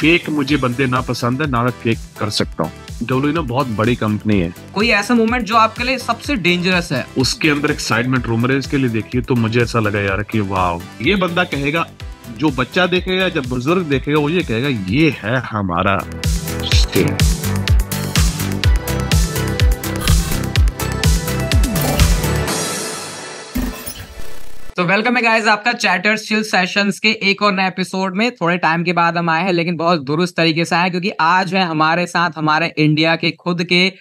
Fake मुझे बंदे ना पसंद है, ना मैं फेक कर सकता हूँ। डब्ल्यूडब्ल्यूई ना बहुत बड़ी कंपनी है। कोई ऐसा मोमेंट जो आपके लिए सबसे डेंजरस है? उसके अंदर एक्साइटमेंट रूमरेज के लिए देखिए तो मुझे ऐसा लगा यार कि वाह, ये बंदा कहेगा, जो बच्चा देखेगा, जब बुजुर्ग देखेगा, वो ये कहेगा ये है हमारा स्टेट। तो वेलकम है गाइस आपका चैटर्स चिल सेशंस के एक और नए एपिसोड में। थोड़े टाइम के बाद हम आए हैं, लेकिन बहुत दुरुस्त तरीके से आए, क्योंकि आज है हमारे साथ हमारे इंडिया के खुद के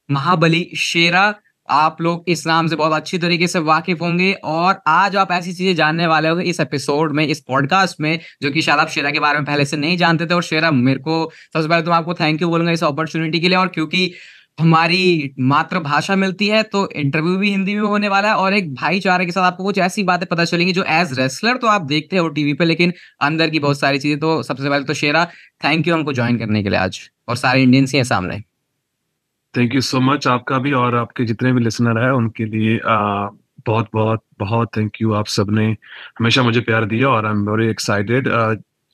महाबली शेरा। आप लोग इस नाम से बहुत अच्छी तरीके से वाकिफ होंगे और आज आप ऐसी चीजें जानने वाले होंगे इस एपिसोड में, इस पॉडकास्ट में, जो कि शायद आप शेरा के बारे में पहले से नहीं जानते थे। और शेरा, मेरे को सबसे पहले तो मैं आपको थैंक यू बोलूंगा इस अपॉर्चुनिटी के लिए, और क्योंकि हमारी मातृभाषा मिलती है तो इंटरव्यू भी हिंदी में होने वाला है, और एक भाईचारे के साथ आपको कुछ ऐसी बातें पता चलेंगी जो एज रेसलर तो आप देखते हो टीवी पे, लेकिन अंदर की बहुत सारी चीजें। तो सबसे पहले तो शेरा, थैंक यू हमको ज्वाइन करने के लिए आज, और सारे इंडियंस ही हैं सामने। थैंक यू सो मच आपका भी, और आपके जितने भी लिसनर है उनके लिए बहुत बहुत बहुत थैंक यू। आप सबने हमेशा मुझे प्यार दिया और आई एम वेरी एक्साइटेड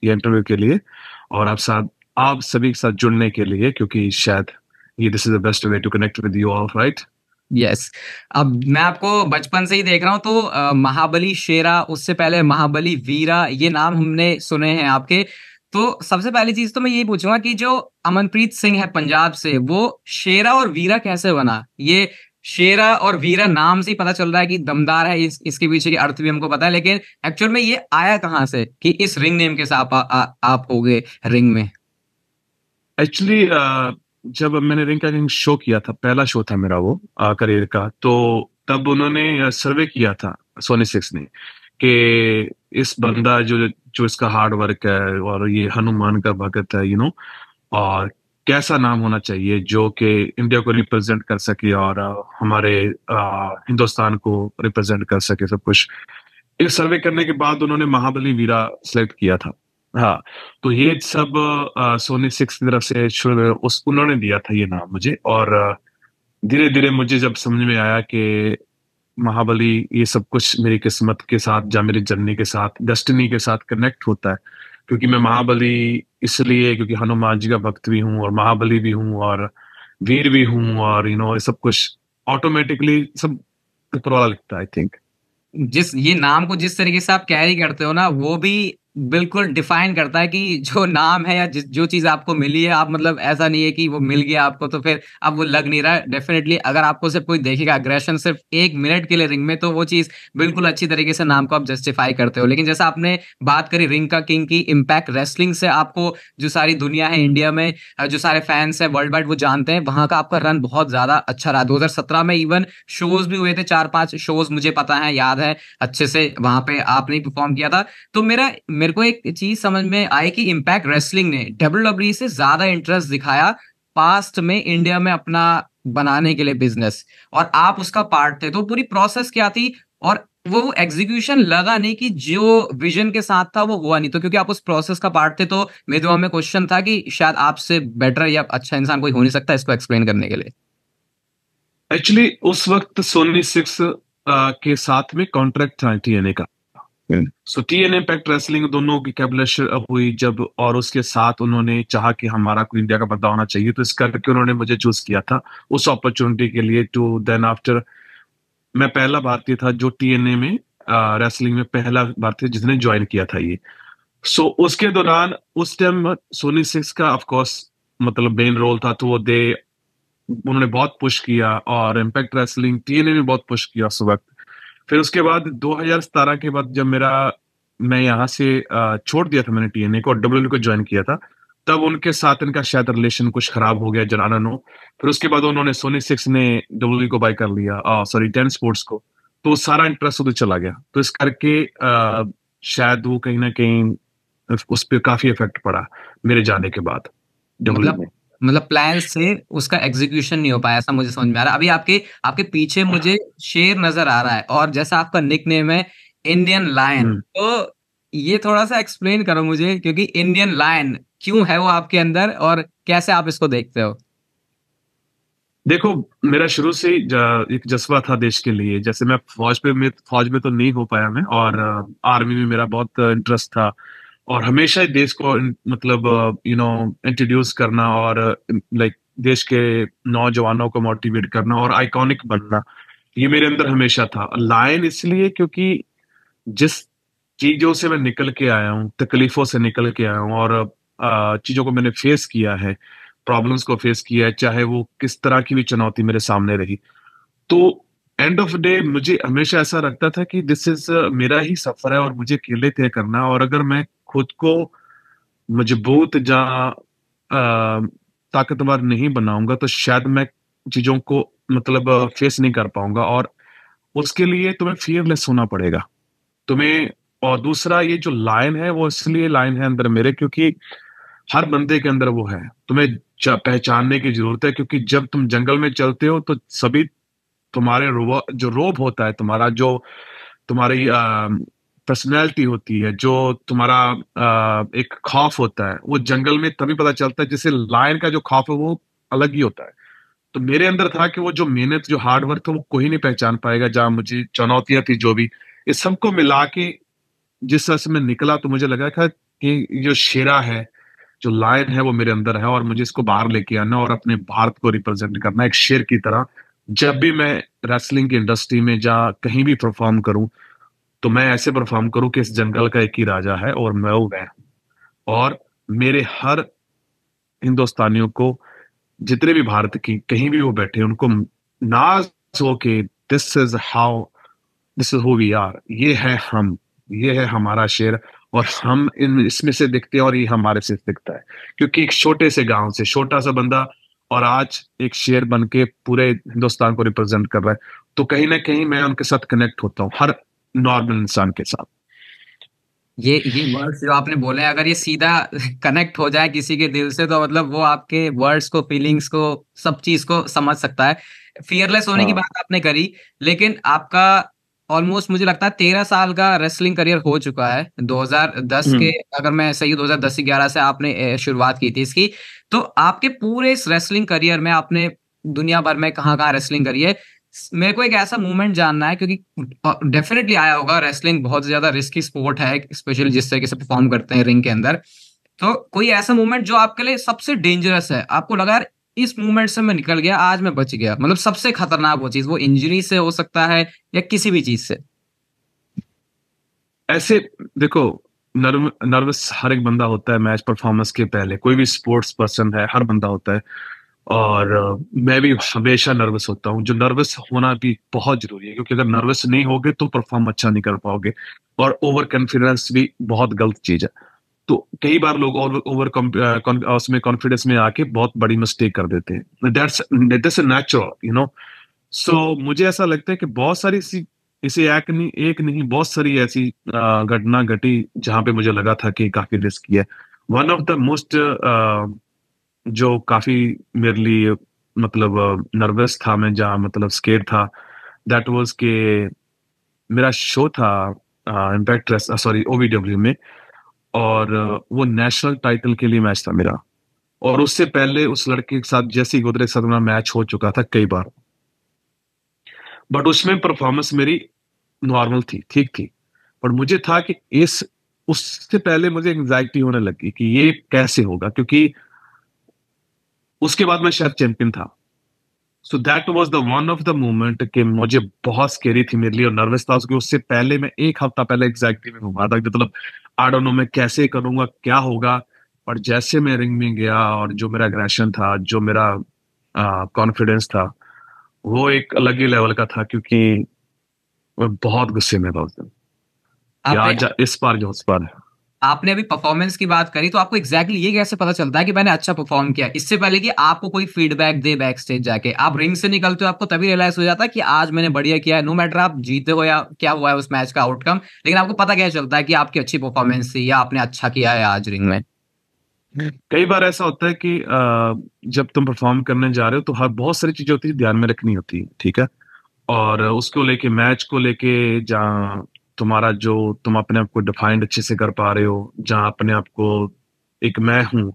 ये इंटरव्यू के लिए, और आप सभी के साथ जुड़ने के लिए, क्योंकि शायद ये this is the best way to connect with you all, right? Yes. अब मैं आपको बचपन से ही देख रहा हूँ, तो महाबली शेरा, उससे पहले महाबली वीरा, ये नाम हमने सुने हैं आपके। तो सबसे पहली चीज तो मैं यही पूछूंगा कि जो अमनप्रीत सिंह है पंजाब से, वो शेरा और वीरा कैसे बना? ये शेरा और वीरा नाम से ही पता चल रहा है कि दमदार है, इसके पीछे की अर्थ भी हमको पता है, लेकिन एक्चुअल में ये आया कहाँ से कि इस रिंग नेम के साथ आप हो गए रिंग में? एक्चुअली जब मैंने रिंग का किंग शो किया था, पहला शो था मेरा वो करियर का, तो तब उन्होंने सर्वे किया था सोनी 6 ने कि इस बंदा जो जो इसका हार्ड वर्क है और ये हनुमान का भगत है, और कैसा नाम होना चाहिए जो कि इंडिया को रिप्रेजेंट कर सके और हमारे हिंदुस्तान को रिप्रेजेंट कर सके सब कुछ। इस सर्वे करने के बाद उन्होंने महाबली वीरा सेलेक्ट किया था। हाँ, तो ये सब सोनी 6 की तरफ से शुरू में उन्होंने दिया था ये नाम मुझे, और धीरे धीरे मुझे जब समझ में आया कि महाबली ये सब कुछ मेरी किस्मत के साथ या मेरी जर्नी के साथ, डेस्टिनी के साथ कनेक्ट होता है, क्योंकि मैं महाबली इसलिए क्योंकि हनुमान जी का भक्त भी हूँ और महाबली भी हूँ और वीर भी हूँ, और ये सब कुछ ऑटोमेटिकली सब ऊपर वाला लिखता है, आई थिंक। ये नाम को जिस तरीके से आप कैरी करते हो ना, वो भी बिल्कुल डिफाइन करता है कि जो नाम है या जो चीज आपको मिली है, आप मतलब ऐसा नहीं है कि वो मिल गया आपको तो फिर अब वो लग नहीं रहा है। डेफिनेटली अगर आपको सिर्फ कोई देखेगा अग्रेशन सिर्फ 1 मिनट के लिए रिंग में, तो वो चीज बिल्कुल अच्छी तरीके से नाम को आप जस्टिफाई करते हो। लेकिन जैसा आपने बात करी रिंग का किंग की, इम्पैक्ट रेसलिंग से आपको जो सारी दुनिया है इंडिया में, जो सारे फैंस है वर्ल्ड वाइड, वो जानते हैं वहां का आपका रन बहुत ज्यादा अच्छा रहा। 2017 में इवन शोज भी हुए थे, 4-5 शोज मुझे पता है, याद है अच्छे से, वहां पे आपने परफॉर्म किया था। तो मेरे को एक चीज समझ में आई कि इम्पैक्ट रेसलिंग ने डब्ल्यूडब्ल्यूई से ज्यादा इंटरेस्ट दिखाया पास्ट में इंडिया में अपना बनाने के लिए बिजनेस, और आप उसका पार्ट थे। तो पूरी प्रोसेस क्या थी, और वो एग्जीक्यूशन लगा नहीं कि जो विजन के साथ था वो हुआ नहीं, तो क्योंकि आप उस प्रोसेस का पार्ट थे, तो मेरे दिमाग में क्वेश्चन था कि शायद आपसे बेटर या अच्छा इंसान कोई हो नहीं सकता इसको एक्सप्लेन करने के लिए। एक्चुअली उस वक्त सोनी 6 के साथ में कॉन्ट्रैक्ट था TNA का। सो TNA इम्पैक्ट रेसलिंग दोनों की कैबलेशन हुई जब, और उसके साथ उन्होंने चाहा कि हमारा कोई इंडिया का बंदा होना चाहिए, तो इस करके उन्होंने मुझे चूज किया था उस अपॉर्चुनिटी के लिए। टू देन आफ्टर मैं पहला भारतीय था जो TNA में रेसलिंग में पहला भारतीय जिसने ज्वाइन किया था ये। सो उसके दौरान उस टाइम सोनी 6 का ऑफ कोर्स मतलब मेन रोल था, तो उन्होंने बहुत पुश किया, और इम्पैक्ट रेसलिंग TNA ने बहुत पुश किया उस वक्त। फिर उसके बाद 2017 के बाद जब मैं यहाँ से छोड़ दिया था मैंने TNA को और डब्ल्यूडब्ल्यूई को ज्वाइन किया था, तब उनके साथ इनका शायद रिलेशन कुछ खराब हो गया, जनाना नो। फिर उसके बाद उन्होंने सोनी 6 ने डब्ल्यूडब्ल्यूई को बाय कर लिया, सॉरी 10 स्पोर्ट्स को, तो सारा इंटरेस्ट उधर चला गया। तो इस करके शायद वो कहीं ना कहीं उस पर काफी इफेक्ट पड़ा मेरे जाने के बाद डब्ल्यूडब्ल्यूई में। मतलब प्लान से उसका एग्जीक्यूशन नहीं हो पाया, ऐसा मुझे समझ में आ रहा है। अभी आपके आपके पीछे मुझे शेर नजर आ रहा है, और जैसा आपका निक नेम है इंडियन लायन, तो ये थोड़ा सा एक्सप्लेन करो मुझे, क्योंकि इंडियन लायन क्यों है वो आपके अंदर, और कैसे आप इसको देखते हो? देखो, मेरा शुरू से ही एक जज्बा था देश के लिए। जैसे मैं फौज में तो नहीं हो पाया मैं, और आर्मी में मेरा बहुत इंटरेस्ट था, और हमेशा ही देश को मतलब इंट्रोड्यूस करना और लाइक देश के नौजवानों को मोटिवेट करना और आइकॉनिक बनना, ये मेरे अंदर हमेशा था। लायन इसलिए क्योंकि जिस चीजों से मैं निकल के आया हूँ, तकलीफों से निकल के आया हूँ, और चीजों को मैंने फेस किया है, प्रॉब्लम्स को फेस किया है, चाहे वो किस तरह की भी चुनौती मेरे सामने रही, तो एंड ऑफ डे मुझे हमेशा ऐसा लगता था कि दिस इज मेरा ही सफर है और मुझे अकेले तय करना है। और अगर मैं खुद को मजबूत या ताकतवर नहीं बनाऊंगा तो शायद मैं चीजों को मतलब फेस नहीं कर पाऊंगा। और उसके लिए तुम्हें फियरलेस होना पड़ेगा तुम्हें। और दूसरा, ये जो लाइन है वो इसलिए लाइन है अंदर मेरे क्योंकि हर बंदे के अंदर वो है। तुम्हें पहचानने की जरूरत है, क्योंकि जब तुम जंगल में चलते हो तो सभी तुम्हारे जो रोब होता है तुम्हारा, जो तुम्हारी पर्सनैलिटी होती है, जो तुम्हारा एक खौफ होता है, वो जंगल में तभी पता चलता है। जैसे लायन का जो खौफ है वो अलग ही होता है। तो मेरे अंदर था कि वो जो मेहनत, जो हार्ड वर्क था, वो कोई नहीं पहचान पाएगा। जहाँ मुझे चुनौतियां थी जो भी, इस सबको मिला के जिस तरह से मैं निकला, तो मुझे लगा था कि जो शेरा है, जो लायन है, वो मेरे अंदर है और मुझे इसको बाहर लेके आना और अपने भारत को रिप्रेजेंट करना एक शेर की तरह। जब भी मैं रेसलिंग की इंडस्ट्री में जा कहीं भी परफॉर्म करूं, तो मैं ऐसे परफॉर्म करूं कि इस जंगल का एक ही राजा है और मैं वो मैं हूं। और मेरे हर हिंदुस्तानियों को, जितने भी भारत की कहीं भी वो बैठे, उनको नाज हो के this is how, this is who we are, ये है हम, ये है हमारा शेर। और हम इन इसमें से दिखते हैं और ये हमारे से दिखता है, क्योंकि एक छोटे से गांव से छोटा सा बंदा और आज एक शेर बन के पूरे हिंदुस्तान को रिप्रेजेंट कर रहा है। तो कहीं ना कहीं मैं उनके साथ कनेक्ट होता हूँ, हर नॉर्मल इंसान के साथ। ये वर्ड्स जो आपने बोले, अगर ये सीधा कनेक्ट हो जाए किसी के दिल से, तो मतलब वो आपके वर्ड्स को, फीलिंग्स को, सब चीज को समझ सकता है। फियरलेस होने की हाँ। बात आपने करी, लेकिन आपका ऑलमोस्ट मुझे लगता है 13 साल का रेसलिंग करियर हो चुका है। 2010 के, हम्म। अगर मैं सही, 2010-11 से आपने शुरुआत की थी इसकी। तो आपके पूरे इस रेसलिंग करियर में आपने दुनिया भर में कहाँ कहाँ रेसलिंग करी है। मेरे को एक ऐसा मूवमेंट जानना है, क्योंकि डेफिनेटली आया होगा, रेसलिंग बहुत ज्यादा रिस्की स्पोर्ट है, स्पेशली जिस तरीके से परफॉर्म करते हैं रिंग के अंदर। तो कोई ऐसा मूवमेंट जो आपके लिए सबसे डेंजरस है, आपको लगा यार इस मूवमेंट से मैं निकल गया, आज मैं बच गया, मतलब सबसे खतरनाक वो चीज, वो इंजरी से हो सकता है या किसी भी चीज से। ऐसे देखो, नर्वस हर एक बंदा होता है मैच परफॉर्मेंस के पहले, कोई भी स्पोर्ट्स पर्सन है, हर बंदा होता है। और मैं भी हमेशा नर्वस होता हूँ। जो नर्वस होना भी बहुत जरूरी है, क्योंकि अगर नर्वस नहीं होगे तो परफॉर्म अच्छा नहीं कर पाओगे। और ओवर कॉन्फिडेंस भी बहुत गलत चीज है। तो कई बार लोग उसमें कॉन्फिडेंस में आके बहुत बड़ी मिस्टेक कर देते हैं। दैट्स नेचुरल, सो मुझे ऐसा लगता है कि बहुत सारी इसे एक नहीं बहुत सारी ऐसी घटना घटी जहां पे मुझे लगा था कि काफी रिस्की है। वन ऑफ द मोस्ट जो काफी मेरे लिए मतलब नर्वस था मैं, जहाँ मतलब स्केर था, दैट वाज के मेरा शो था इम्पैक्ट, सॉरी, ओवीडब्ल्यू में। और वो नेशनल टाइटल के लिए मैच था मेरा। और उससे पहले उस लड़के के साथ, जैसी गोदरे के साथ मेरा मैच हो चुका था कई बार, बट उसमें परफॉर्मेंस मेरी नॉर्मल थी, ठीक थी। पर मुझे था कि इस उससे पहले मुझे एंजाइटी होने लगी कि ये कैसे होगा, क्योंकि उसके बाद मैं शायद चैंपियन था। So that was the one of the moment कि मुझे बहुत स्केरी थी मेरे लिए और नर्वस था, उसके उससे पहले मैं एक हफ्ता पहले एग्जैक्टली में घूमा था, मतलब आई डोंट नो मैं कैसे करूंगा, क्या होगा। पर जैसे मैं रिंग में गया और जो मेरा एग्रेशन था, जो मेरा कॉन्फिडेंस था, वो एक अलग ही लेवल का था, क्योंकि मैं बहुत गुस्से में था उस दिन कि आपने आज इस बार जो उस बार। आपने अभी परफॉर्मेंस की बात करी, तो आपको एग्जैक्टली ये कैसे पता चलता है कि मैंने अच्छा परफॉर्म किया, इससे पहले कि आपको कोई फीडबैक दे बैक स्टेज जाके? आप रिंग से निकलते हो, आपको तभी रियलाइज हो जाता है कि आज मैंने बढ़िया किया है, नो मैटर आप जीते हो या क्या हुआ है उस मैच का आउटकम, लेकिन आपको पता क्या चलता है कि आपकी अच्छी परफॉर्मेंस थी या आपने अच्छा किया है आज रिंग में? कई बार ऐसा होता है कि जब तुम परफॉर्म करने जा रहे हो तो हर बहुत सारी चीजें होती है ध्यान में रखनी होती है, ठीक है। और उसको लेके, मैच को लेके, जहाँ तुम्हारा जो तुम अपने आप को डिफाइंड अच्छे से कर पा रहे हो, जहाँ अपने आप को एक मैं हूँ,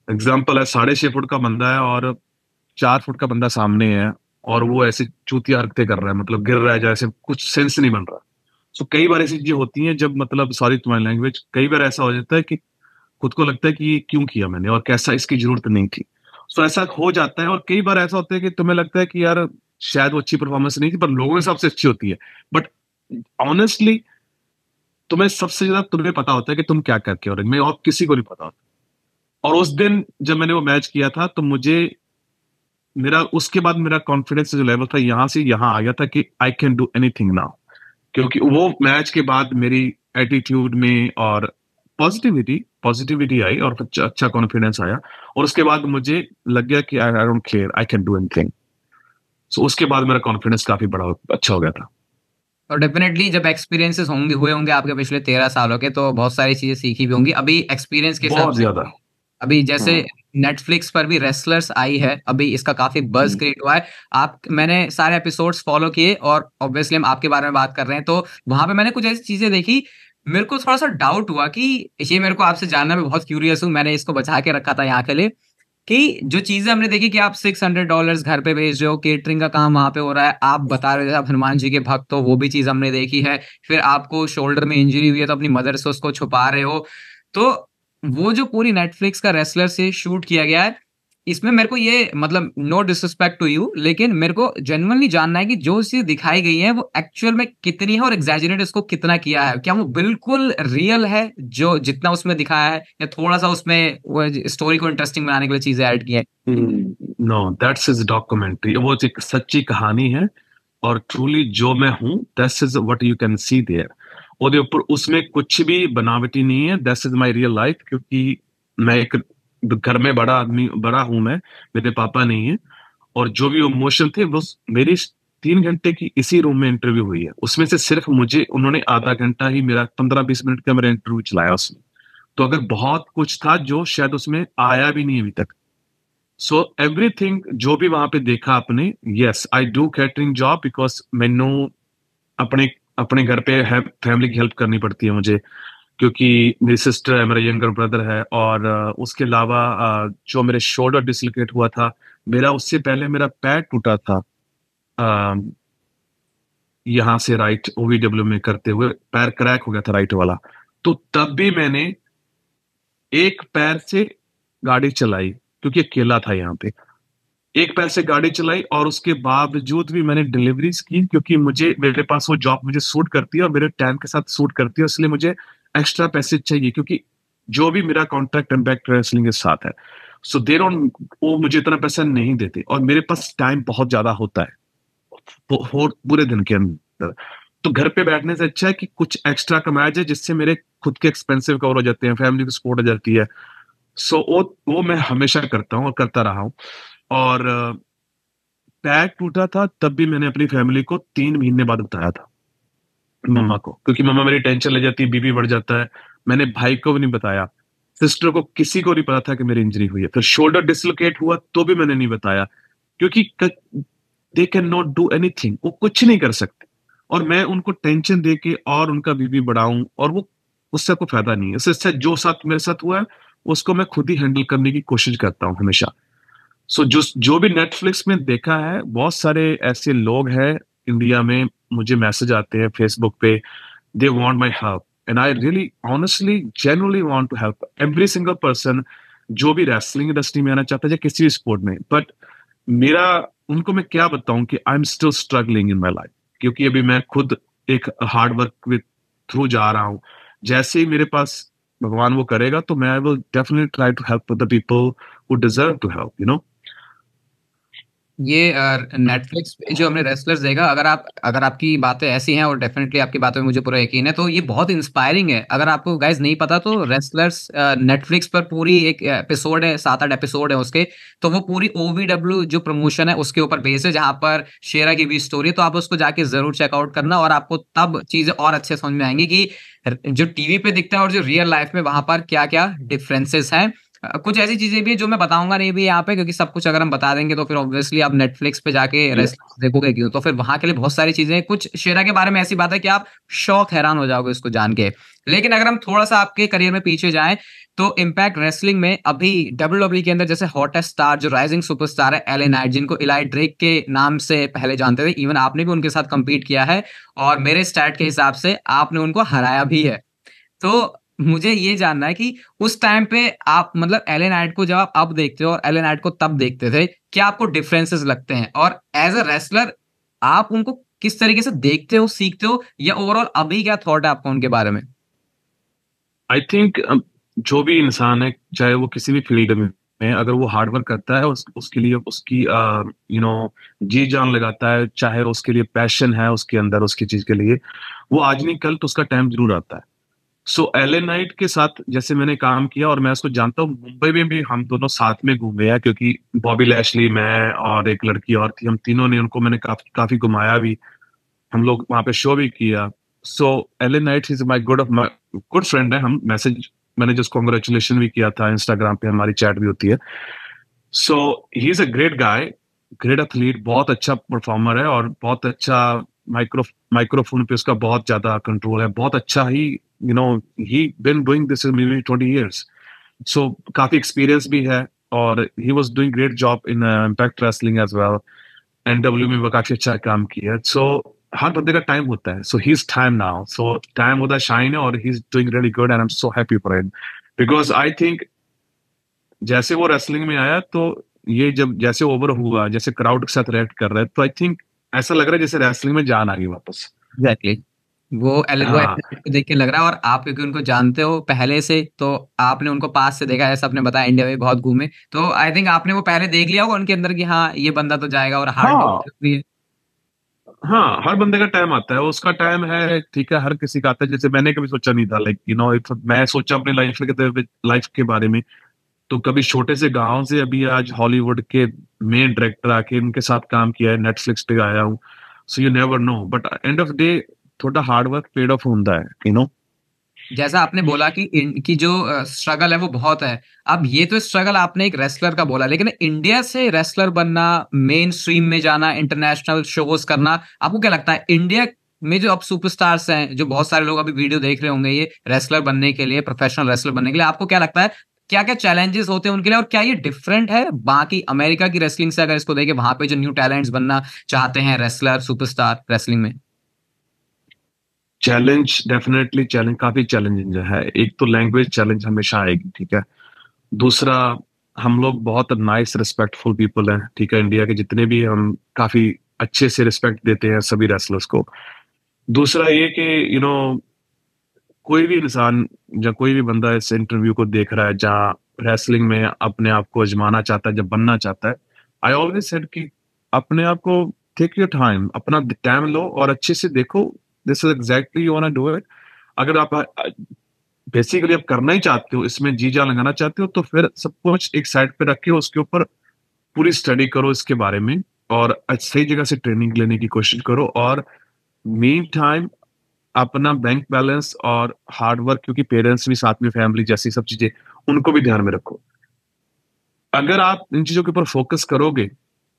एग्जाम्पल है 6.5 फुट का बंदा है और 4 फुट का बंदा सामने है, और वो ऐसे चूतिया हरकतें कर रहा है, मतलब गिर रहा है जैसे, कुछ सेंस नहीं बन रहा। सो कई बार ऐसी चीजें होती हैं जब मतलब, सॉरी टू माय लैंग्वेज, कई बार ऐसा हो जाता है कि खुद को लगता है कि ये क्यों किया मैंने और कैसा, इसकी जरूरत नहीं थी। सो ऐसा हो जाता है। और कई बार ऐसा होता है कि तुम्हें लगता है कि यार शायद वो अच्छी परफॉर्मेंस नहीं थी, पर लोगों के हिसाब से अच्छी होती है। बट ऑनेस्टली तुम्हें सबसे ज्यादा तुम्हें पता होता है कि तुम क्या करके, और मैं और किसी को नहीं पता होता। और उस दिन जब मैंने वो मैच किया था तो मुझे, मेरा उसके बाद मेरा कॉन्फिडेंस जो लेवल था यहाँ से यहाँ आ गया था कि आई कैन डू एनीथिंग नाउ। क्योंकि वो मैच के बाद मेरी एटीट्यूड में और पॉजिटिविटी पॉजिटिविटी आई और अच्छा कॉन्फिडेंस आया। और उसके बाद मुझे लग गया कि I don't care, I can do anything. So उसके बाद मेरा कॉन्फिडेंस काफी बड़ा अच्छा हो गया था। और डेफिनेटली जब एक्सपीरियंसेस होंगे हुए होंगे आपके पिछले 13 सालों के, तो बहुत सारी चीजें सीखी भी होंगी अभी एक्सपीरियंस के हिसाब बहुत से। ज्यादा। अभी जैसे हम्म। नेटफ्लिक्स पर भी रेसलर्स आई है, अभी इसका काफी बज हम्म। क्रिएट हुआ है। आप मैंने सारे एपिसोड्स फॉलो किए और ऑब्वियसली हम आपके बारे में बात कर रहे हैं, तो वहां पे मैंने कुछ ऐसी चीजें देखी, मेरे को थोड़ा सा डाउट हुआ कि ये, मेरे को आपसे जानना, मैं बहुत क्यूरियस हूँ, मैंने इसको बचा के रखा था यहाँ के लिए, कि जो चीजें हमने देखी कि आप $600 घर पे भेज रहे हो, केटरिंग का काम वहां पे हो रहा है, आप बता रहे थे आप हनुमान जी के भक्त हो, वो भी चीज हमने देखी है। फिर आपको शोल्डर में इंजरी हुई है तो अपनी मदर से उसको छुपा रहे हो। तो वो जो पूरी नेटफ्लिक्स का रेसलर से शूट किया गया है, इसमें मेरे को ये मतलब नो डिसरिस्पेक्ट टू यू, लेकिन मेरे को जेन्युइनली जानना है कि जो चीज़ दिखाई गई है वो एक्चुअल में कितनी है और एग्जैजरेट इसको कितना किया है? क्या वो बिल्कुल रियल है जो जितना उसमें दिखाया है, या थोड़ा-सा उसमें वो स्टोरी को इंटरेस्टिंग बनाने के लिए चीज़ें ऐड की हैं? No, that's his documentary. वो एक सच्ची कहानी है। और ट्रूली जो मैं हूँ, that's is what you can see there. ਉਹਦੇ ਉੱਪਰ उसमें कुछ भी बनावटी नहीं है। That's is my real life. क्योंकि मैं एक घर में बड़ा आदमी, बड़ा हूं मैं, मेरे पापा नहीं है। और जो भी इमोशन थे वो मेरी 3 घंटे की इसी रूम में इंटरव्यू हुई है। उसमें से सिर्फ मुझे उन्होंने आधा घंटा ही, मेरा 15-20 मिनट का मेरा इंटरव्यू चलाया उसमें। तो अगर बहुत कुछ था जो शायद उसमें आया भी नहीं अभी तक। सो एवरीथिंग जो भी वहां पे देखा आपने, yes I do catering job because मैनू अपने अपने घर पे फैमिली की हेल्प करनी पड़ती है मुझे। क्योंकि मेरी सिस्टर है, मेरा यंगर ब्रदर है। और उसके अलावा जो मेरे शोल्डर डिसलोकेट हुआ था मेरा, उससे पहले मेरा पैर टूटा था। अ, यहाँ से राइट ओवीडब्ल्यू में करते हुए पैर क्रैक हो गया था, राइट वाला। तो तब भी मैंने एक पैर से गाड़ी चलाई, क्योंकि अकेला था यहाँ पे। एक पैर से गाड़ी चलाई और उसके बावजूद भी मैंने डिलीवरीज की, क्योंकि मुझे, मेरे पास वो जॉब मुझे सूट करती है और मेरे टाइम के साथ सूट करती है। इसलिए मुझे एक्स्ट्रा पैसे चाहिए, क्योंकि जो भी मेरा कॉन्ट्रैक्ट इम्पैक्ट रेसलिंग के साथ है, सो दे डोंट, वो मुझे इतना पैसा नहीं देते। और मेरे पास टाइम बहुत ज्यादा होता है पूरे दिन के अंदर। तो घर पे बैठने से अच्छा है कि कुछ एक्स्ट्रा कमाया जाए, जिससे मेरे खुद के एक्सपेंसिव कवर हो जाते हैं, फैमिली की सपोर्ट हो जाती है। सो वो मैं हमेशा करता हूँ और करता रहा हूँ। और पैर टूटा था तब भी मैंने अपनी फैमिली को 3 महीने बाद बताया था, मम्मा को, क्योंकि मम्मा मेरी टेंशन ले जाती है, बीबी बढ़ जाता है। मैंने भाई को भी नहीं बताया, सिस्टर को, किसी को नहीं पता था कि मेरी इंजरी हुई है। फिर शोल्डर डिसलोकेट हुआ तो भी मैंने नहीं बताया, क्योंकि they can not do anything, वो कुछ नहीं कर सकते। और मैं उनको टेंशन दे के और उनका बीबी बढ़ाऊं, और वो, उससे कोई फायदा नहीं है। इससे अच्छा जो साथ मेरे साथ हुआ है उसको मैं खुद ही हैंडल करने की कोशिश करता हूँ हमेशा। सो जो जो भी नेटफ्लिक्स में देखा है, बहुत सारे ऐसे लोग हैं इंडिया में, मुझे मैसेज आते हैं फेसबुक पे, they want my help, and I really honestly genuinely want to help every single person जो भी रेसलिंग इंडस्ट्री में आना चाहता है या किसी भी स्पोर्ट में। बट मेरा, उनको मैं क्या बताऊं कि I am still struggling in my life, क्योंकि अभी मैं खुद एक हार्ड वर्क विद थ्रू जा रहा हूं। जैसे ही मेरे पास भगवान वो करेगा तो मैं, I will definitely try to help the people who deserve to help, you know. ये नेटफ्लिक्स पे जो हमने रेसलर्स देखा, अगर आपकी बातें ऐसी हैं, और डेफिनेटली आपकी बातों में मुझे पूरा यकीन है, तो ये बहुत इंस्पायरिंग है। अगर आपको गाइस नहीं पता तो रेसलर्स नेटफ्लिक्स पर पूरी एक एपिसोड है, 7-8 एपिसोड है उसके। तो वो पूरी ओवीडब्ल्यू जो प्रमोशन है उसके ऊपर बेस्ड है, जहां पर शेरा की भी स्टोरी है। तो आप उसको जाके जरूर चेकआउट करना, और आपको तब चीजें और अच्छे समझ में आएंगी कि जो टीवी पे दिखता है और जो रियल लाइफ में वहां पर क्या क्या डिफरेंसेस हैं। कुछ ऐसी चीजें भी हैं जो मैं बताऊंगा नहीं भी यहाँ पे, क्योंकि सब कुछ अगर हम बता देंगे तो फिर ऑब्वियसली आप नेटफ्लिक्स पे जाके रेसलर्स देखोगे क्यों, तो फिर वहां के लिए बहुत सारी चीजें हैं। कुछ शेरा के बारे में ऐसी बात है कि आप शौक हैरान हो जाओगे उसको जान के। लेकिन अगर हम थोड़ा सा आपके करियर में पीछे जाएं, तो इम्पैक्ट रेसलिंग में अभी डब्ल्यूडब्ल्यूई के अंदर जैसे हॉटेस्ट स्टार जो राइजिंग सुपरस्टार है एले नाइट, जिनको इलाई ड्रेक के नाम से पहले जानते थे, इवन आपने भी उनके साथ compete किया है और मेरे स्टैट के हिसाब से आपने उनको हराया भी है। तो मुझे ये जानना है कि उस टाइम पे आप मतलब एले नाइट को जब आप अब देखते हो और एले नाइट को तब देखते थे, क्या आपको डिफरेंसेस लगते हैं? और एज अ रेसलर आप उनको किस तरीके से देखते हो, सीखते हो, या ओवरऑल अभी क्या थॉट है आपका उनके बारे में? आई थिंक जो भी इंसान है, चाहे वो किसी भी फील्ड में अगर वो हार्ड वर्क करता है, उसके लिए उसकी जी जान लगाता है, चाहे उसके लिए पैशन है उसके अंदर उसकी चीज के लिए, वो आज नहीं कल तो उसका टाइम जरूर आता है। सो एले नाइट के साथ जैसे मैंने काम किया और मैं उसको जानता हूँ, मुंबई में भी हम दोनों साथ में घूमे हैं, क्योंकि बॉबी लैशली, मैं और एक लड़की और थी, हम तीनों ने उनको मैंने काफी घुमाया भी, हम लोग वहां पे शो भी किया। So Eli Knight is my good friend है। हम मैसेज मैंने जिसको कॉन्ग्रेचुलेशन भी किया था, इंस्टाग्राम पे हमारी चैट भी होती है। So he is a great guy, great athlete, बहुत अच्छा परफॉर्मर है और बहुत अच्छा माइक्रोफोन पे उसका बहुत ज्यादा कंट्रोल है, बहुत अच्छा ही he been doing this maybe 20 years। So काफी एक्सपीरियंस भी है और he was doing great job in Impact Wrestling as well. NW में वो काफी अच्छा काम किया। सो हर बंदे का टाइम होता है, so he is time now, so time होता है शाइन है और he is doing really good and I am so happy for him. Because I think जैसे वो रेसलिंग में आया तो ये जब जैसे ओवर हुआ, जैसे क्राउड के साथ रिएक्ट कर रहा है, तो आई थिंक ऐसा लग रहा है जैसे रेसलिंग में जान आ गई वापस। एग्जैक्टली। वो एले हाँ। नाइट को देख के लग रहा है, और आप क्योंकि उनको जानते हो पहले से, तो आपने उनको पास से देखा है, ऐसा आपने बताया, इंडिया में बहुत घूमे, तो आई थिंक आपने वो पहले देख लिया होगा उनके अंदर कि हाँ ये बंदा तो जाएगा, और हार्ड हाँ। वर्क भी है। हाँ, हर बंदे का टाइम आता है, उसका टाइम है, ठीक है, हर किसी का आता है। जैसे मैंने कभी सोचा नहीं था, लाइक मैं सोचा अपनी लाइफ के बारे में, तो कभी छोटे से गांव से अभी आज हॉलीवुड के मेन डायरेक्टर आके उनके साथ काम किया है, नेटफ्लिक्स पे आया हूँ। So you never know, but end of day थोड़ा हार्ड वर्क पेड ऑफ होता है। जैसा आपने बोला कि की जो स्ट्रगल है वो बहुत है। अब ये तो स्ट्रगल आपने एक रेसलर का बोला, लेकिन इंडिया से रेसलर बनना, मेन स्ट्रीम में जाना, इंटरनेशनल शोज करना, आपको क्या लगता है इंडिया में जो अब सुपरस्टार्स हैं, जो बहुत सारे लोग अभी वीडियो देख रहे होंगे ये रेसलर बनने के लिए, प्रोफेशनल रेसलर बनने के लिए, आपको क्या लगता है क्या क्या चैलेंजेस होते हैं उनके लिए, और क्या ये डिफरेंट है बाकी अमेरिका की रेसलिंग से? अगर इसको देखें, वहां पे जो न्यू टैलेंट्स बनना चाहते हैं रेसलर सुपरस्टार रेसलिंग में। चैलेंज, डेफिनेटली चैलेंज, काफी चैलेंजिंग है। एक तो लैंग्वेज चैलेंज हमेशा आएगी, ठीक है। दूसरा, हम लोग बहुत नाइस रिस्पेक्टफुल पीपल हैं, ठीक है, इंडिया के जितने भी, हम काफी अच्छे से रिस्पेक्ट देते हैं सभी रेसलर्स को। दूसरा ये कि कोई भी इंसान या कोई भी बंदा इस इंटरव्यू को देख रहा है जहाँ रेसलिंग में अपने आप को आजमाना चाहता है, जब बनना चाहता है, आई ऑलवेज सेड कि अपने आप को टेक योर टाइम, अपना टाइम लो और अच्छे से देखो, this is exactly you want to do it. अगर आप बेसिकली आप करना ही चाहते हो, इसमें जी जान लगाना चाहते हो, तो फिर सब कुछ एक साइड पे रख के उसके ऊपर पूरी स्टडी करो इसके बारे में, और सही जगह से ट्रेनिंग लेने की कोशिश करो। और मीन टाइम अपना बैंक बैलेंस और हार्ड वर्क, क्योंकि पेरेंट्स भी साथ में, फैमिली जैसी सब चीजें, उनको भी ध्यान में रखो। अगर आप इन चीजों के ऊपर फोकस करोगे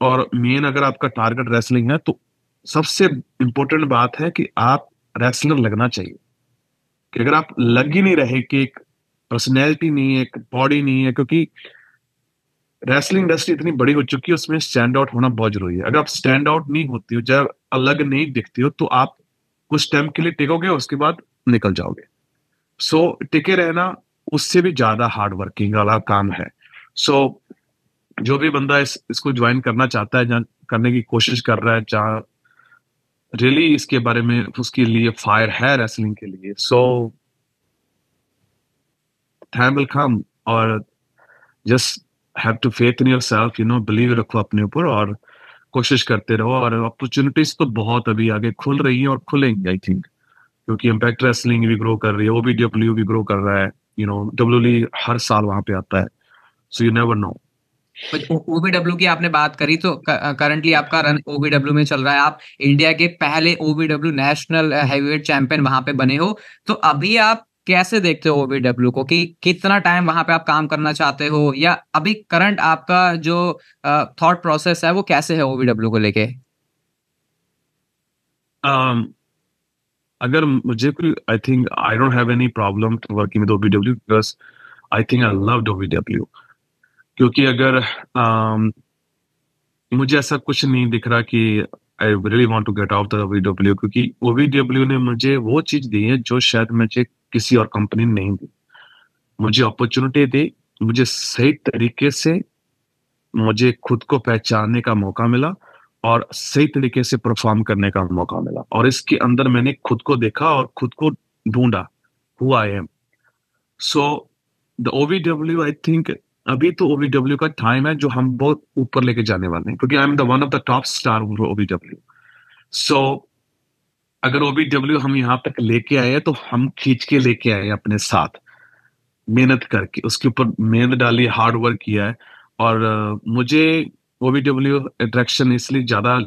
और मेन अगर आपका टारगेट रेसलिंग है, तो सबसे इंपॉर्टेंट बात है कि आप रेसलर लगना चाहिए। कि अगर आप लग ही नहीं रहे, कि एक पर्सनैलिटी नहीं है, एक बॉडी नहीं है, क्योंकि रेसलिंग इंडस्ट्री इतनी बड़ी हो चुकी है, उसमें स्टैंड आउट होना बहुत जरूरी है। अगर आप स्टैंड आउट नहीं होती हो, जब अलग नहीं दिखती हो, तो आप कुछ टाइम के लिए टिकोगे, उसके बाद निकल जाओगे। सो टिके रहना उससे भी ज्यादा हार्ड वर्किंग वाला काम है। सो जो भी बंदा इसको ज्वाइन करना चाहता है, जहाँ करने की कोशिश कर रहा है, जहाँ रियली इसके बारे में उसके लिए फायर है रेसलिंग के लिए, सो टाइम विल कम। और just have to faith in yourself, believe रखो अपने ऊपर और कोशिश करते रहो। और अपॉर्चुनिटीज तो बहुत अभी आगे खुल रही है और खुलेंगी, आई थिंक, क्योंकि इम्पैक्ट रेसलिंग भी ग्रो कर रही है, ओबीडब्ल्यू भी ग्रो कर रहा है, डब्ल्यूली हर साल वहां पे आता है। So you never know. ओवीडब्ल्यू की आपने बात करी, तो करंटली आपका रन ओवीडब्ल्यू में चल रहा है। आप इंडिया के पहले ओवीडब्ल्यू नेशनल हैवीवेट चैंपियन वहां पे बने हो, तो अभी आप कैसे देखते हो ओवीडब्ल्यू को कि कितना टाइम वहां पे आप काम करना चाहते हो, या अभी करंट आपका जो थॉट प्रोसेस है वो कैसे है ओवीडब्ल्यू को लेके? um, अगर मुझे कोई, I think I don't have any problem to working with OBW because I think I love OBW. क्योंकि अगर मुझे ऐसा कुछ नहीं दिख रहा कि I really want to get out the OVW, क्योंकि ओवीडब्ल्यू ने मुझे वो चीज दी है जो शायद मुझे किसी और कंपनी ने नहीं दी। मुझे अपॉर्चुनिटी दी, मुझे सही तरीके से मुझे खुद को पहचानने का मौका मिला और सही तरीके से परफॉर्म करने का मौका मिला, और इसके अंदर मैंने खुद को देखा और खुद को ढूंढा who I am. So the ओवीडब्ल्यू, I think अभी तो ओवीडब्ल्यू का टाइम है जो हम बहुत ऊपर लेके जाने वाले हैं, क्योंकि I am the one of the top star OVW. So अगर ओवीडब्ल्यू हम यहाँ तक लेके आए हैं तो हम खींच के लेके आए हैं अपने साथ, मेहनत करके उसके ऊपर मेहनत डाली, हार्ड वर्क किया है। और मुझे ओवीडब्ल्यू अट्रैक्शन इसलिए ज्यादा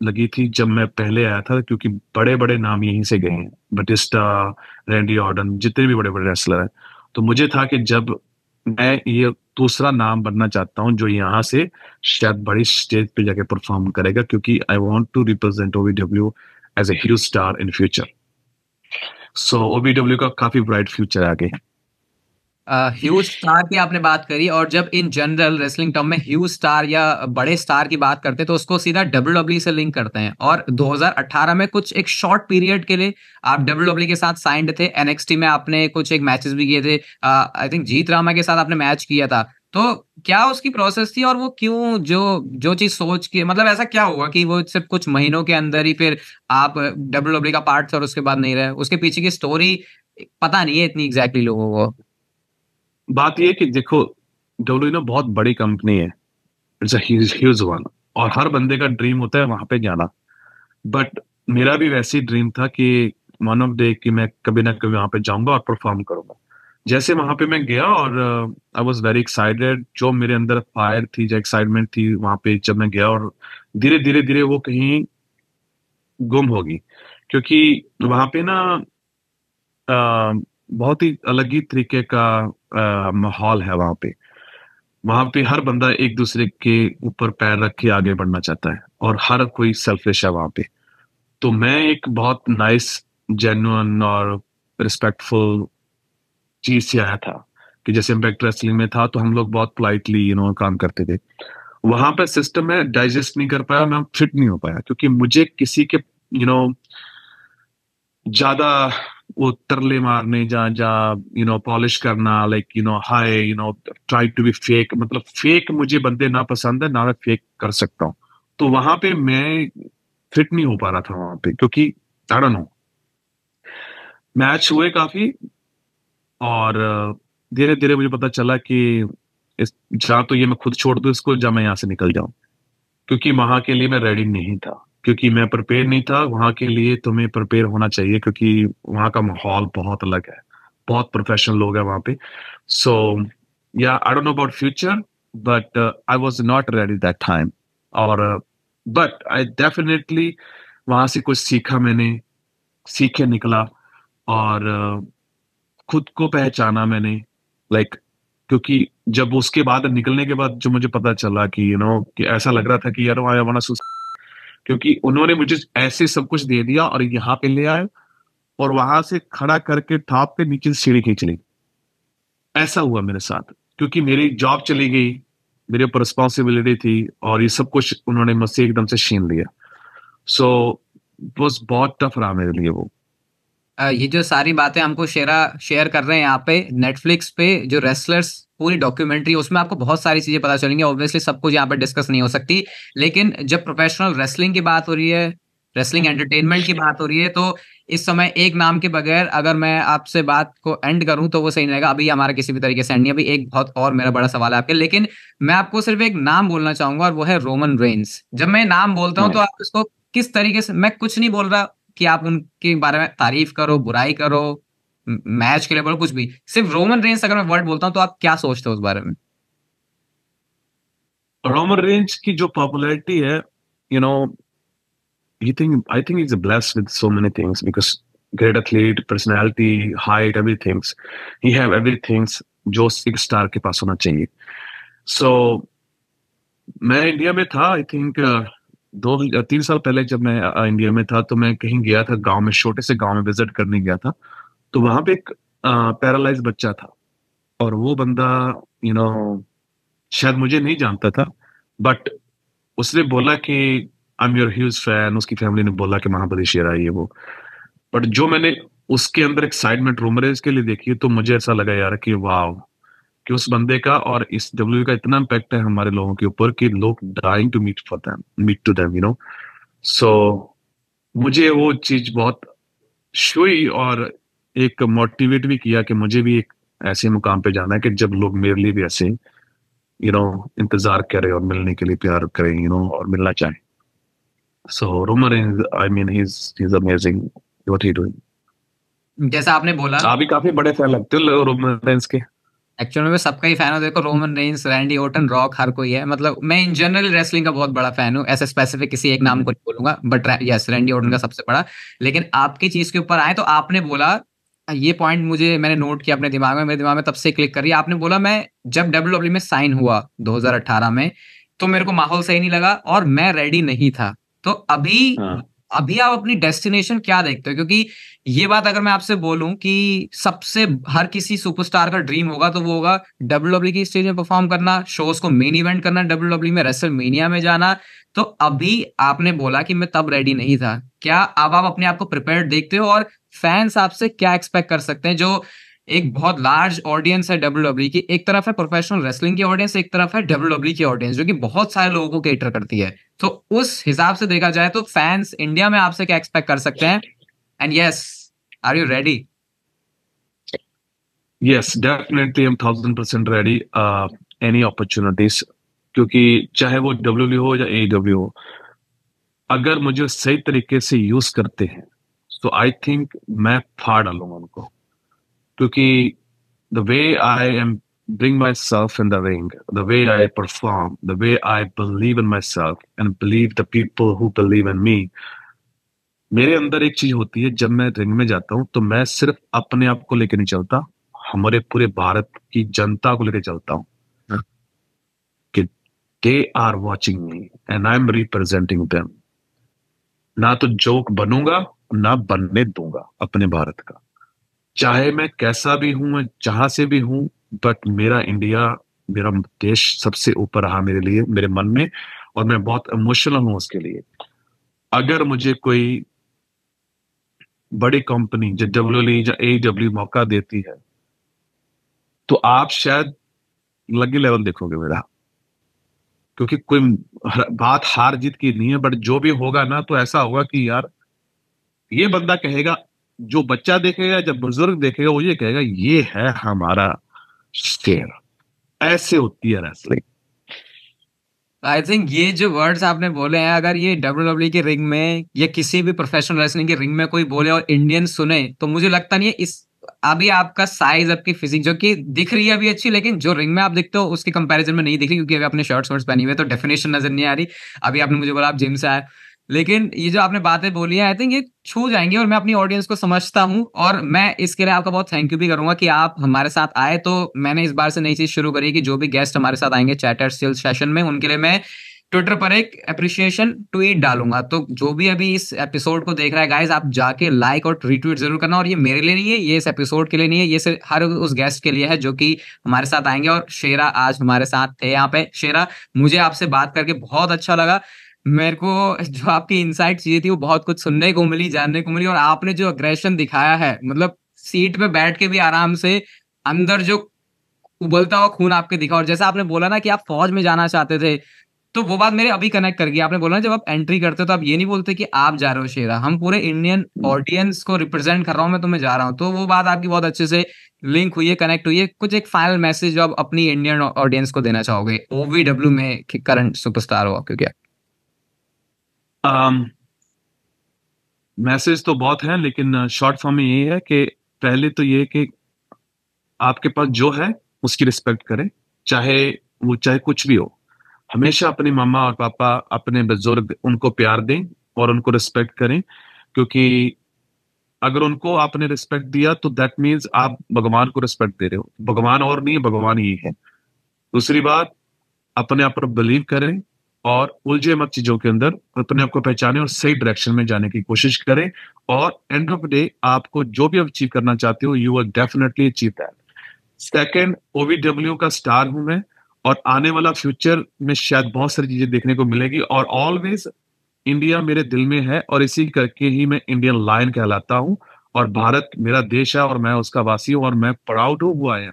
लगी थी जब मैं पहले आया था, क्योंकि बड़े बड़े नाम यहीं से गए हैं, बटिस्टा, रैंडी ऑर्टन, जितने भी बड़े बड़े रेसलर हैं। तो मुझे था कि जब मैं ये दूसरा नाम बनना चाहता हूँ जो यहाँ से शायद बड़ी स्टेज पे जाके परफॉर्म करेगा, क्योंकि I want to represent OVW as a huge star in future. So OVW का काफी ब्राइट फ्यूचर आगे। ह्यूज स्टार की आपने बात करी, और जब इन जनरल रेसलिंग टर्म में ह्यूज स्टार या बड़े स्टार की बात करते हैं तो उसको सीधा डब्ल्यूडब्ल्यू से लिंक करते हैं। और 2018 में कुछ एक शॉर्ट पीरियड के लिए आप डब्ल्यूडब्ल्यू के साथ साइंड थे। एनएक्सटी में आपने कुछ एक मैचेस भी किए थे, आई थिंक जीत रामा के साथ आपने मैच किया था। तो क्या उसकी प्रोसेस थी, और वो क्यों, जो जो चीज सोच के, मतलब ऐसा क्या हुआ कि वो सिर्फ कुछ महीनों के अंदर ही फिर आप डब्ल्यूडब्ल्यू का पार्ट थे और उसके बाद नहीं रहे? उसके पीछे की स्टोरी पता नहीं है इतनी एग्जैक्टली लोगों को। बात ये है कि देखो, डब्ल्यू ना बहुत बड़ी कंपनी है, इट्स ह्यूज वन, और हर बंदे का ड्रीम होता है वहां पे जाना। बट मेरा भी वैसे ही ड्रीम था कि वन ऑफ डे कि मैं कभी ना कभी वहां पे जाऊंगा और परफॉर्म करूंगा। जैसे वहां पे मैं गया और आई वाज वेरी एक्साइटेड, जो मेरे अंदर फायर थी, जो एक्साइटमेंट थी वहां पे जब मैं गया, और धीरे धीरे धीरे वो कहीं गुम होगी। क्योंकि वहां पे ना बहुत ही अलग ही तरीके का माहौल है वहां पे। वहां पे हर बंदा एक दूसरे के ऊपर पैर रख के आगे बढ़ना चाहता है, और हर कोई सेल्फिश है वहां पे। तो मैं एक बहुत नाइस, जेन्युइन और रिस्पेक्टफुल चीज से आया था, कि जैसे इम्पैक्ट रेसलिंग में था तो हम लोग बहुत पोलाइटली काम करते थे। वहां पे सिस्टम में डाइजेस्ट नहीं कर पाया, मैं फिट नहीं हो पाया, क्योंकि मुझे किसी के ज्यादा वो तरले मारने, जा जा पॉलिश करना, like hi, try to be fake, मतलब फेक मुझे बंदे ना पसंद है, ना मैं फेक कर सकता हूँ। तो वहां पे मैं फिट नहीं हो पा रहा था वहां पे, क्योंकि आई डोंट नो, मैच हुए काफी, और धीरे धीरे मुझे पता चला कि इस जा तो ये मैं खुद छोड़ दूं इसको, जा मैं यहाँ से निकल जाऊं, क्योंकि वहां के लिए मैं रेडी नहीं था, क्योंकि मैं प्रिपेयर नहीं था वहां के लिए। तुम्हें प्रिपेयर होना चाहिए, क्योंकि वहां का माहौल बहुत अलग है, बहुत प्रोफेशनल लोग हैं वहां पे। सो या I don't know about future, but I was not ready that time. और बट आई डेफिनेटली वहां से कुछ सीखा मैंने, सीखे निकला, और खुद को पहचाना मैंने, लाइक क्योंकि जब उसके बाद निकलने के बाद जो मुझे पता चला कि कि ऐसा लग रहा था कि यार आई वांट टू, क्योंकि उन्होंने मुझे ऐसे सब कुछ दे दिया और यहाँ पे ले आए, और वहां से खड़ा करके टॉप पे नीचे से सीढ़ी खींच ली। ऐसा हुआ मेरे साथ, क्योंकि मेरी जॉब चली गई, मेरे ऊपर रिस्पॉन्सिबिलिटी थी, और ये सब कुछ उन्होंने मुझसे एकदम से छीन लिया। सो बस बहुत टफ रहा मेरे लिए वो। ये जो सारी बातें हमको शेयर कर रहे हैं यहाँ पे नेटफ्लिक्स पे, जो रेसलर्स पूरी डॉक्यूमेंट्री, उसमें आपको बहुत सारी चीजें पता चलेंगी। ऑब्वियसली सब कुछ यहाँ पे डिस्कस नहीं हो सकती, लेकिन जब प्रोफेशनल रेसलिंग की बात हो रही है, रेसलिंग एंटरटेनमेंट की बात हो रही है, तो इस समय एक नाम के बगैर अगर मैं आपसे बात को एंड करूं तो वो सही नहीं रहेगा। अभी हमारा किसी भी तरीके से एंड नहीं, अभी एक बहुत और मेरा बड़ा सवाल है आपके, लेकिन मैं आपको सिर्फ एक नाम बोलना चाहूंगा, और वो है रोमन रेंस। जब मैं नाम बोलता हूं तो आप इसको किस तरीके से, मैं कुछ नहीं बोल रहा कि आप उनके बारे में तारीफ करो, बुराई करो, मैच के लिए बोलो, कुछ भी, सिर्फ रोमन रेंस अगर मैं वर्ड बोलता हूं तो आप क्या सोचते हो उस बारे में? रोमन रेंज की जो पॉपुलैरिटी है, you know, I think is blessed with so many things, because great athlete, personality, height, everything. He have everything जो एक स्टार के पास होना चाहिए. So मैं इंडिया में था, आई थिंक 2-3 साल पहले जब मैं इंडिया में था, तो मैं कहीं गया था गांव में, छोटे से गांव में विजिट करने गया था. तो वहां पे एक पैरालाइज बच्चा था, और वो बंदा यू नो शायद मुझे नहीं जानता था, बट उसने बोला कि I am your huge fan. उसकी फैमिली ने बोला कि महाबली शेरा ये वो. बट जो मैंने उसके अंदर एक्साइटमेंट रूमरेज के लिए देखी, तो मुझे ऐसा लगा यार कि वाह, कि उस बंदे का और इस डब्ल्यू का इतना इम्पैक्ट है हमारे लोगों के ऊपर कि लोग dying to meet to them, so मुझे वो चीज बहुत छुई, और एक मोटिवेट भी किया कि मुझे भी एक ऐसे मुकाम पे जाना है कि जब लोग मेरे लिए भी ऐसे इंतजार करें और मिलने के लिए प्यार करें, और मिलना चाहें. So Roman Reigns, I mean he is amazing what he doing. जैसा आपने बोला, आप भी काफी बड़े फैन लगते हो रोमन रेंज के. एक्चुअली मैं सबका ही फैन हूँ. देखो, Roman Reigns, Randy Orton, Rock, हर कोई है. मतलब मैं इन जनरल रेसलिंग का बहुत बड़ा फैन हूँ. ऐसे स्पेसिफिक किसी एक नाम को नहीं बोलूंगा, बट यस, रैंडी ओर्टन का सबसे बड़ा. लेकिन आपकी चीज के ऊपर आए तो आपने बोला, ये पॉइंट मुझे, मैंने नोट किया अपने दिमाग में, मेरे दिमाग में तब से क्लिक करी. आपने बोला मैं जब डब्ल्यूडब्ल्यू में साइन हुआ 2018 में, तो मेरे को माहौल सही नहीं लगा और मैं रेडी नहीं था. तो अभी हाँ. अभी आप अपनी डेस्टिनेशन क्या देखते हो? क्योंकि ये बात अगर मैं आपसे बोलूं कि सबसे हर किसी सुपरस्टार का ड्रीम होगा, तो वो होगा डब्ल्यूडब्ल्यू की स्टेज में परफॉर्म करना, शोज को मेन इवेंट करना, डब्ल्यूडब्ल्यू में, रेसलमेनिया में जाना. तो अभी आपने बोला कि मैं तब रेडी नहीं था. क्या अब आप अपने आप को प्रिपेयर्ड देखते हो? और फैंस आपसे क्या एक्सपेक्ट कर सकते हैं? जो एक बहुत लार्ज ऑडियंस है डब्ल्यूडब्ल्यू की, एक तरफ है प्रोफेशनल रेसलिंग की ऑडियंस, एक तरफ है डब्ल्यूडब्ल्यू की ऑडियंस, जो कि बहुत सारे लोगों को केटर करती है. तो उस हिसाब से देखा जाए तो फैंस इंडिया में आपसे क्या एक्सपेक्ट कर सकते हैं? And yes, are you ready? Yes, definitely I am 1000% ready. Any opportunities, क्योंकि चाहे वो डब्ल्यूडब्ल्यू हो या एडब्ल्यू हो, अगर मुझे सही तरीके से यूज करते हैं तो आई थिंक मैं फाड़ डालूंगा उनको. क्योंकि the way I am bring myself in the ring, the way I perform, the way I believe in myself and believe the people who believe in me. मेरे अंदर एक चीज होती है, जब मैं रिंग में जाता हूं तो मैं सिर्फ अपने आप को लेकर नहीं चलता, हमारे पूरे भारत की जनता को लेकर चलता हूं कि they are watching me and I am representing them. ना तो जोक बनूंगा, ना बनने दूंगा अपने भारत का. चाहे मैं कैसा भी हूं, मैं जहां से भी हूं, बट मेरा इंडिया, मेरा देश सबसे ऊपर रहा मेरे लिए, मेरे मन में, और मैं बहुत इमोशनल हूं उसके लिए. अगर मुझे कोई बड़ी कंपनी जो डब्ल्यूडब्ल्यू या एडब्ल्यू मौका देती है, तो आप शायद लगी लेवल देखोगे मेरा. क्योंकि कोई बात हार जीत की नहीं है, बट जो भी होगा ना, तो ऐसा होगा कि यार ये बंदा कहेगा, जो बच्चा देखेगा, जब बुजुर्ग देखेगा, वो ये कहेगा ये है हमारा शेर. ऐसे होती है रेसलिंग. आई थिंक ये जो वर्ड्स आपने बोले हैं, अगर ये डब्ल्यूडब्ल्यू के रिंग में या किसी भी प्रोफेशनल रेसलिंग के रिंग में कोई बोले और इंडियन सुने, तो मुझे लगता नहीं है इस अभी आपका साइज, आपकी फिजिक जो कि दिख रही है अभी अच्छी, लेकिन जो रिंग में आप दिखते हो उसके कंपैरिजन में नहीं दिख रही, क्योंकि अभी आपने शर्ट्स वर्ट्स पहनी हुई है तो डेफिनेशन नजर नहीं आ रही. अभी आपने मुझे बोला आप जिम से आए, लेकिन ये जो आपने बातें बोली है, आई थिंक ये छू जाएंगी और मैं अपनी ऑडियंस को समझता हूँ. और मैं इसके लिए आपका बहुत थैंक यू भी करूंगा कि आप हमारे साथ आए. तो मैंने इस बार से नई चीज शुरू करी कि जो भी गेस्ट हमारे साथ आएंगे चैटर सेल्स सेशन में, उनके लिए मैं ट्विटर पर एक अप्रिशिएशन ट्वीट डालूंगा. तो जो भी अभी इस एपिसोड को देख रहा है गाइज, आप जाके लाइक और रीट्वीट जरूर करना. और ये मेरे लिए नहीं है, ये इस एपिसोड के लिए नहीं है, ये सिर्फ हर उस गेस्ट के लिए है जो कि हमारे साथ आएंगे. और शेरा आज हमारे साथ थे यहाँ पे. शेरा, मुझे आपसे बात करके बहुत अच्छा लगा. मेरे को जो आपकी इनसाइट चीजें थी वो बहुत कुछ सुनने को मिली, जानने को मिली. और आपने जो अग्रेशन दिखाया है, मतलब सीट पे बैठ के भी आराम से अंदर जो उबलता हुआ खून आपके दिखा. और जैसा आपने बोला ना कि आप फौज में जाना चाहते थे, तो वो बात मेरे अभी कनेक्ट कर गई. आपने बोला ना जब आप एंट्री करते हो तो आप ये नहीं बोलते कि आप जा रहे हो शेरा, हम पूरे इंडियन ऑडियंस को रिप्रेजेंट कर रहा हूं, मैं तुम्हें जा रहा हूं. तो वो बात आपकी बहुत अच्छे से लिंक हुई है, कनेक्ट हुई है. कुछ एक फाइनल मैसेज जो आप अपनी इंडियन ऑडियंस को देना चाहोगे, ओवीडब्ल्यू में करंट सुपरस्टार हो क्योंकि मैसेज तो बहुत है, लेकिन शॉर्ट फॉर्म में ये है कि पहले तो ये कि आपके पास जो है उसकी रिस्पेक्ट करें, चाहे कुछ भी हो. हमेशा अपने मामा और पापा, अपने बुजुर्ग, उनको प्यार दें और उनको रिस्पेक्ट करें. क्योंकि अगर उनको आपने रिस्पेक्ट दिया तो दैट मीन्स आप भगवान को रिस्पेक्ट दे रहे हो। भगवान और नहीं है, भगवान ही है। दूसरी बात, अपने आप पर बिलीव करें और उलझे मत चीजों के अंदर, अपने आप को पहचाने और सही डायरेक्शन में जाने की कोशिश करें। और एंड ऑफ द डे आपको जो भी अचीव करना चाहते हो, you will definitely achieve that. Second, OVW का स्टार हूं मैं, और आने वाला फ्यूचर में शायद बहुत सारी चीजें देखने को मिलेगी। और ऑलवेज इंडिया मेरे दिल में है, और इसी करके ही मैं इंडियन लायन कहलाता हूं। और भारत मेरा देश है और मैं उसका वासी हूं, और मैं प्राउड हूं हुआ है।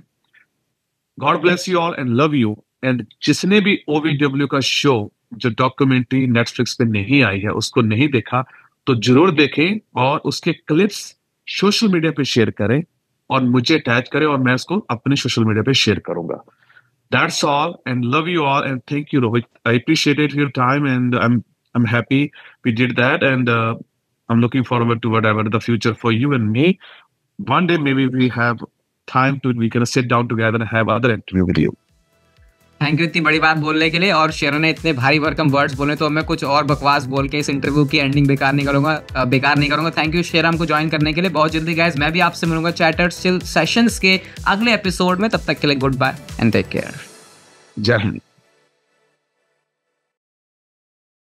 God bless you all and love you. And जिसने भी OVW का शो, जो डॉक्यूमेंट्री नेटफ्लिक्स पे नहीं आई है, उसको नहीं देखा तो जरूर देखें, और उसके क्लिप्स सोशल मीडिया पे शेयर करें और मुझे टैग करें, और मैं उसको अपने सोशल मीडिया पे शेयर करूंगा। That's all, and love you all, and thank you, Rohit. I appreciated your time, and I'm happy we did that, and I'm looking forward to whatever the future for you and me. One day maybe we have time to we can sit down together and have other interview with you. Thank you इतनी बड़ी बात बोलने के लिए। और शेरों ने इतने भारी भरकम वर्ड्स बोले, तो मैं कुछ और बकवास बोल के इस इंटरव्यू की एंडिंग बेकार नहीं करूंगा। थैंक यू शेर हमको ज्वाइन करने के लिए। बहुत जल्दी गाइस मैं भी आपसे मिलूंगा चैटर्स चिल सेशंस के अगले एपिसोड में। तब तक के लिए goodbye and take care. जय हिंद।